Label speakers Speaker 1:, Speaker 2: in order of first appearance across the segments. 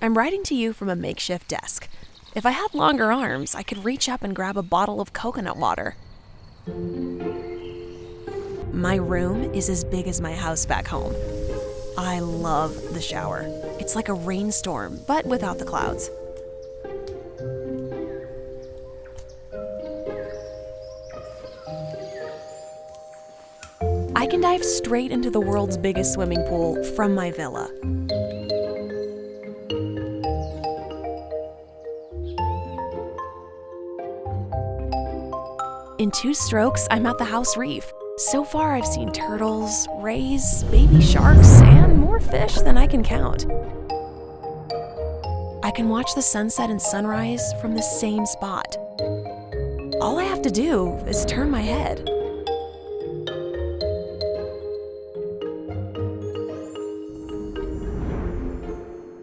Speaker 1: I'm writing to you from a makeshift desk. If I had longer arms, I could reach up and grab a bottle of coconut water. My room is as big as my house back home. I love the shower. It's like a rainstorm, but without the clouds. I can dive straight into the world's biggest swimming pool from my villa. In 2 strokes, I'm at the house reef. So far, I've seen turtles, rays, baby sharks, and more fish than I can count. I can watch the sunset and sunrise from the same spot. All I have to do is turn my head.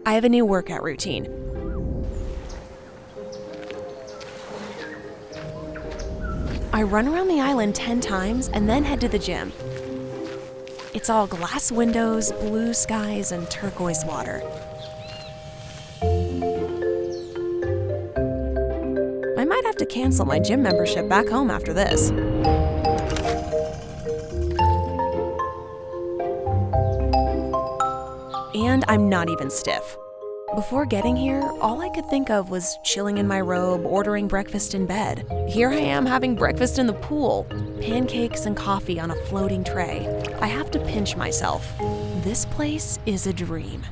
Speaker 1: I have a new workout routine. I run around the island 10 times and then head to the gym. It's all glass windows, blue skies, and turquoise water. I might have to cancel my gym membership back home after this. And I'm not even stiff. Before getting here, all I could think of was chilling in my robe, ordering breakfast in bed. Here I am having breakfast in the pool, pancakes and coffee on a floating tray. I have to pinch myself. This place is a dream.